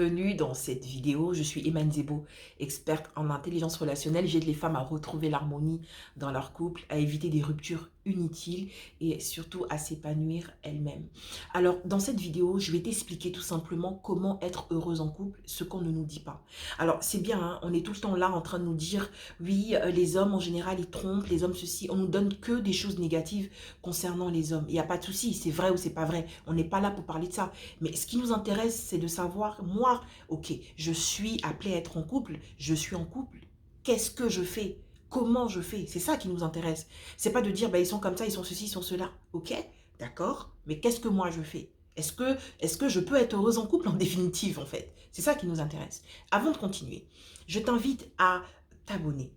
bienvenue dans cette vidéo. Je suis Emma Nzebo, experte en intelligence relationnelle. J'aide les femmes à retrouver l'harmonie dans leur couple, à éviter des ruptures inutiles et surtout à s'épanouir elles-mêmes. Alors, dans cette vidéo, je vais t'expliquer tout simplement comment être heureuse en couple, ce qu'on ne nous dit pas. Alors, c'est bien, hein, on est tout le temps là en train de nous dire, oui, les hommes en général, ils trompent, les hommes ceci. On nous donne que des choses négatives concernant les hommes. Il n'y a pas de souci, c'est vrai ou c'est pas vrai. On n'est pas là pour parler de ça. Mais ce qui nous intéresse, c'est de savoir, moi, ok, je suis appelée à être en couple, je suis en couple, qu'est-ce que je fais? Comment je fais? C'est ça qui nous intéresse. C'est pas de dire, bah, ils sont comme ça, ils sont ceci, ils sont cela. Ok, d'accord, mais qu'est-ce que moi je fais? Est-ce que je peux être heureuse en couple en définitive, en fait? C'est ça qui nous intéresse. Avant de continuer, je t'invite à t'abonner.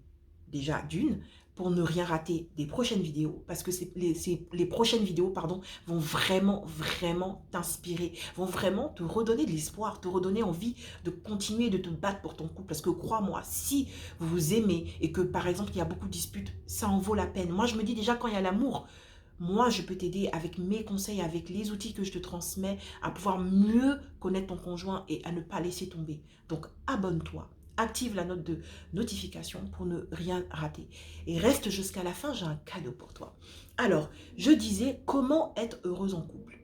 Déjà, d'une, pour ne rien rater des prochaines vidéos, parce que les prochaines vidéos, pardon, vont vraiment t'inspirer, vont vraiment te redonner de l'espoir, te redonner envie de continuer de te battre pour ton couple. Parce que crois-moi, si vous vous aimez et que par exemple il y a beaucoup de disputes, ça en vaut la peine. Moi je me dis déjà quand il y a l'amour, moi je peux t'aider avec mes conseils, avec les outils que je te transmets à pouvoir mieux connaître ton conjoint et à ne pas laisser tomber. Donc abonne-toi. Active la note de notification pour ne rien rater. Et reste jusqu'à la fin, j'ai un cadeau pour toi. Alors, je disais, comment être heureuse en couple?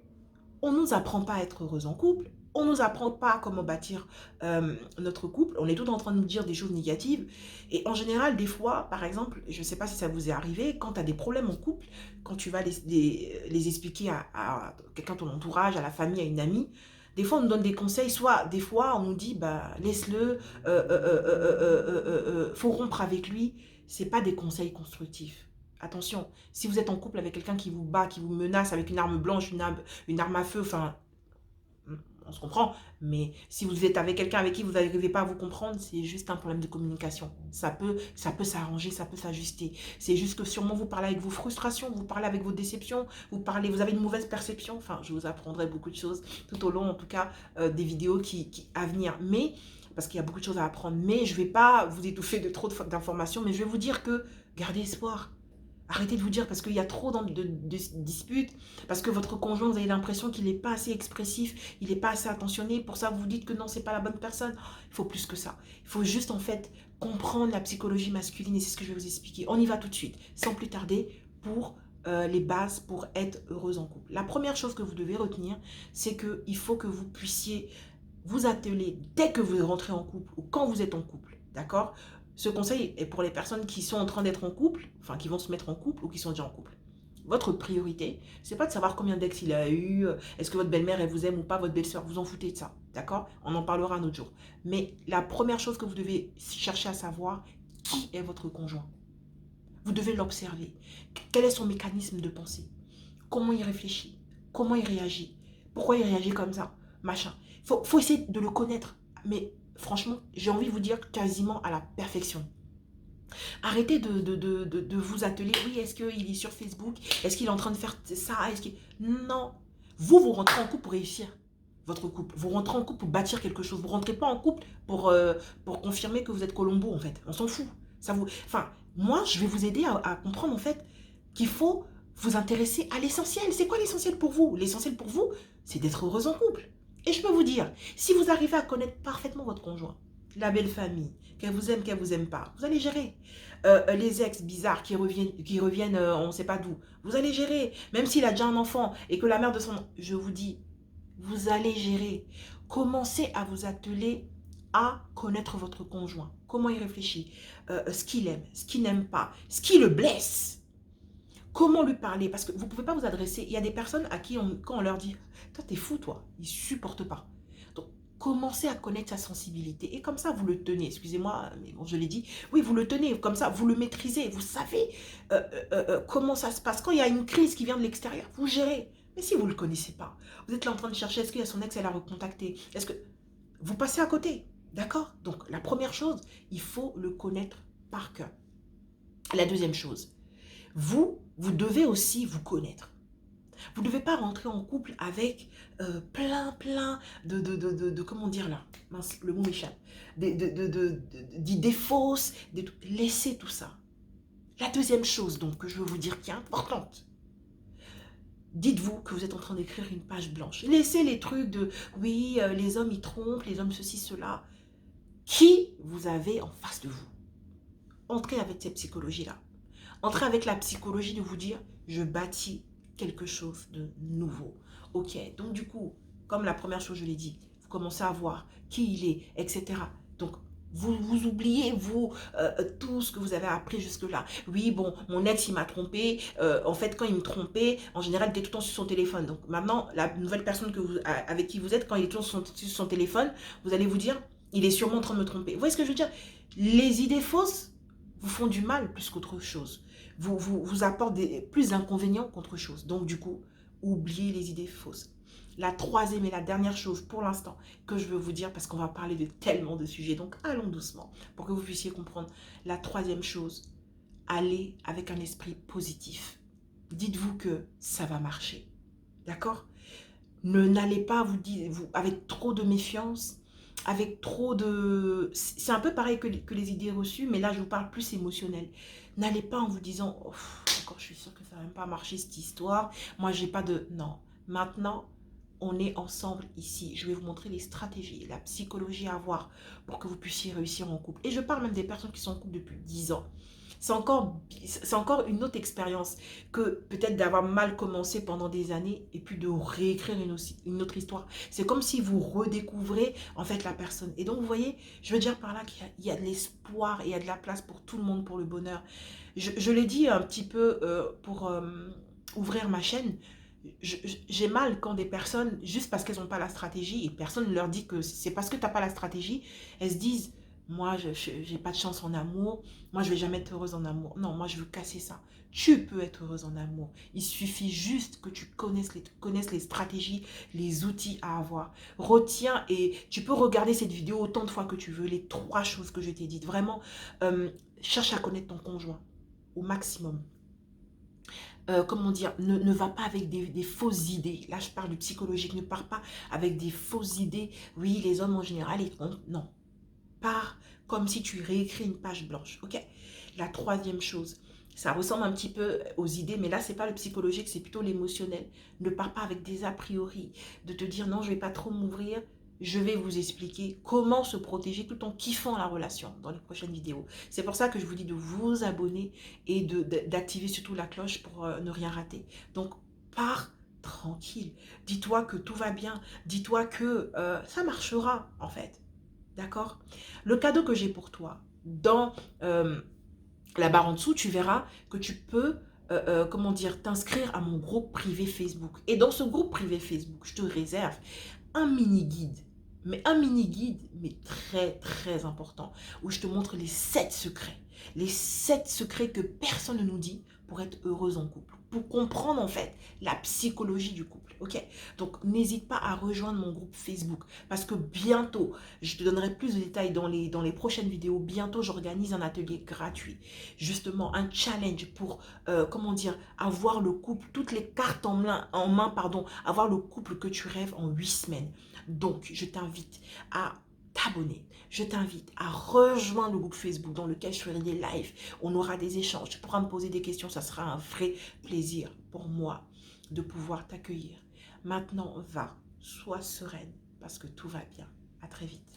On ne nous apprend pas à être heureuse en couple. On ne nous apprend pas comment bâtir notre couple. On est tout en train de nous dire des choses négatives. Et en général, des fois, par exemple, je ne sais pas si ça vous est arrivé, quand tu as des problèmes en couple, quand tu vas les expliquer à quelqu'un de ton entourage, à la famille, à une amie, des fois, on nous donne des conseils, soit des fois, on nous dit, bah, laisse-le, faut rompre avec lui. Ce n'est pas des conseils constructifs. Attention, si vous êtes en couple avec quelqu'un qui vous bat, qui vous menace avec une arme blanche, une arme à feu, enfin, on se comprend. Mais si vous êtes avec quelqu'un avec qui vous n'arrivez pas à vous comprendre, c'est juste un problème de communication. Ça peut s'arranger, ça peut s'ajuster. C'est juste que sûrement vous parlez avec vos frustrations, vous parlez avec vos déceptions, vous avez une mauvaise perception. Enfin, je vous apprendrai beaucoup de choses tout au long, en tout cas, des vidéos à venir. Mais, parce qu'il y a beaucoup de choses à apprendre. Mais je ne vais pas vous étouffer de trop d'informations, mais je vais vous dire que gardez espoir. Arrêtez de vous dire parce qu'il y a trop de disputes, parce que votre conjoint, vous avez l'impression qu'il n'est pas assez expressif, il n'est pas assez attentionné, pour ça vous vous dites que non, c'est pas la bonne personne. Il faut plus que ça. Il faut juste en fait comprendre la psychologie masculine et c'est ce que je vais vous expliquer. On y va tout de suite, sans plus tarder, pour les bases pour être heureuse en couple. La première chose que vous devez retenir, c'est qu'il faut que vous puissiez vous atteler dès que vous rentrez en couple ou quand vous êtes en couple, d'accord? Ce conseil est pour les personnes qui sont en train d'être en couple, enfin qui vont se mettre en couple ou qui sont déjà en couple. Votre priorité, c'est pas de savoir combien d'ex il a eu, est-ce que votre belle-mère elle vous aime ou pas, votre belle-sœur, vous en foutez de ça, d'accord? On en parlera un autre jour. Mais la première chose que vous devez chercher à savoir, qui est votre conjoint? Vous devez l'observer. Quel est son mécanisme de pensée? Comment il réfléchit? Comment il réagit? Pourquoi il réagit comme ça? Machin. Faut essayer de le connaître. Mais franchement, j'ai envie de vous dire quasiment à la perfection. Arrêtez de vous atteler. Oui, est-ce qu'il est sur Facebook? Est-ce qu'il est en train de faire ça? Non. Vous rentrez en couple pour réussir votre couple. Vous rentrez en couple pour bâtir quelque chose. Vous rentrez pas en couple pour confirmer que vous êtes Colombo, en fait. On s'en fout. Enfin, moi, je vais vous aider à comprendre, en fait, qu'il faut vous intéresser à l'essentiel. C'est quoi l'essentiel pour vous? L'essentiel pour vous, c'est d'être heureuse en couple. Et je peux vous dire, si vous arrivez à connaître parfaitement votre conjoint, la belle famille, qu'elle vous aime pas, vous allez gérer. Les ex bizarres qui reviennent on ne sait pas d'où, vous allez gérer. Même s'il a déjà un enfant et que la mère de son... Je vous dis, vous allez gérer. Commencez à vous atteler à connaître votre conjoint. Comment il réfléchit, ce qu'il aime, ce qu'il n'aime pas, ce qui le blesse. Comment lui parler? Parce que vous ne pouvez pas vous adresser. Il y a des personnes à qui, quand on leur dit « Toi, t'es fou, toi », ils ne supportent pas. Donc, commencez à connaître sa sensibilité. Et comme ça, vous le tenez. Excusez-moi, mais bon, je l'ai dit. Oui, vous le tenez. Comme ça, vous le maîtrisez. Vous savez comment ça se passe. Quand il y a une crise qui vient de l'extérieur, vous gérez. Mais si vous ne le connaissez pas, vous êtes là en train de chercher, est-ce qu'il y a son ex, elle a recontacté? Est-ce que... Vous passez à côté. D'accord? Donc, la première chose, il faut le connaître par cœur. La deuxième chose, vous devez aussi vous connaître. Vous ne devez pas rentrer en couple avec plein comment dire là, mince, le mot m'échappe, d'idées fausses, laissez tout ça. La deuxième chose donc que je veux vous dire qui est importante, dites-vous que vous êtes en train d'écrire une page blanche. Laissez les trucs de, oui, les hommes, ils trompent, les hommes, ceci, cela. Qui vous avez en face de vous? Entrez avec cette psychologie-là. Entrez avec la psychologie de vous dire, je bâtis quelque chose de nouveau. Ok, donc du coup, comme la première chose, je l'ai dit, vous commencez à voir qui il est, etc. Donc, vous oubliez, vous, tout ce que vous avez appris jusque-là. Oui, bon, mon ex, il m'a trompé. En fait, quand il me trompait, en général, il était tout le temps sur son téléphone. Donc maintenant, la nouvelle personne avec qui vous êtes, quand il est toujours sur son téléphone, vous allez vous dire, il est sûrement en train de me tromper. Vous voyez ce que je veux dire? Les idées fausses vous font du mal plus qu'autre chose. Vous apportent plus d'inconvénients qu'autre chose. Donc du coup, oubliez les idées fausses. La troisième et la dernière chose pour l'instant que je veux vous dire, parce qu'on va parler de tellement de sujets, donc allons doucement pour que vous puissiez comprendre. La troisième chose, allez avec un esprit positif. Dites-vous que ça va marcher. D'accord? N'allez pas avec trop de méfiance, avec trop de... C'est un peu pareil que les idées reçues, mais là, je vous parle plus émotionnel. N'allez pas en vous disant, oh, encore, je suis sûre que ça ne va même pas marcher cette histoire. Moi, j'ai pas de... Non. Maintenant, on est ensemble ici. Je vais vous montrer les stratégies, la psychologie à avoir pour que vous puissiez réussir en couple. Et je parle même des personnes qui sont en couple depuis 10 ans. C'est encore une autre expérience que peut-être d'avoir mal commencé pendant des années et puis de réécrire une autre histoire. C'est comme si vous redécouvrez en fait la personne. Et donc vous voyez, je veux dire par là qu'il y a de l'espoir et il y a de la place pour tout le monde, pour le bonheur. Je l'ai dit un petit peu pour ouvrir ma chaîne. J'ai mal quand des personnes, juste parce qu'elles n'ont pas la stratégie, et personne ne leur dit que c'est parce que tu n'as pas la stratégie, elles se disent, moi, je n'ai pas de chance en amour, moi, je ne vais jamais être heureuse en amour. Non, moi, je veux casser ça. Tu peux être heureuse en amour. Il suffit juste que tu connaisses les stratégies, les outils à avoir. Retiens et tu peux regarder cette vidéo autant de fois que tu veux, les 3 choses que je t'ai dites. Vraiment, cherche à connaître ton conjoint au maximum. Comment dire, ne va pas avec des fausses idées. Là, je parle du psychologique. Ne pars pas avec des fausses idées. Oui, les hommes en général, ils trompent. Non. Pars comme si tu réécris une page blanche. Ok. La troisième chose, ça ressemble un petit peu aux idées, mais là, c'est pas le psychologique, c'est plutôt l'émotionnel. Ne pars pas avec des a priori. De te dire, non, je vais pas trop m'ouvrir. Je vais vous expliquer comment se protéger tout en kiffant la relation dans les prochaines vidéos. C'est pour ça que je vous dis de vous abonner et d'activer surtout la cloche pour ne rien rater. Donc, pars tranquille. Dis-toi que tout va bien. Dis-toi que ça marchera, en fait. D'accord? Le cadeau que j'ai pour toi, dans la barre en dessous, tu verras que tu peux, comment dire, t'inscrire à mon groupe privé Facebook. Et dans ce groupe privé Facebook, je te réserve un mini-guide, mais un mini-guide, mais très, très important, où je te montre les 7 secrets. Les 7 secrets que personne ne nous dit pour être heureuse en couple. Pour comprendre, en fait, la psychologie du couple, ok? Donc, n'hésite pas à rejoindre mon groupe Facebook, parce que bientôt, je te donnerai plus de détails dans les prochaines vidéos. Bientôt, j'organise un atelier gratuit, justement, un challenge pour, comment dire, avoir le couple, toutes les cartes en main, pardon, avoir le couple que tu rêves en 8 semaines. Donc, je t'invite à t'abonner. Je t'invite à rejoindre le groupe Facebook dans lequel je ferai des lives. On aura des échanges. Tu pourras me poser des questions. Ça sera un vrai plaisir pour moi de pouvoir t'accueillir. Maintenant, va, sois sereine parce que tout va bien. À très vite.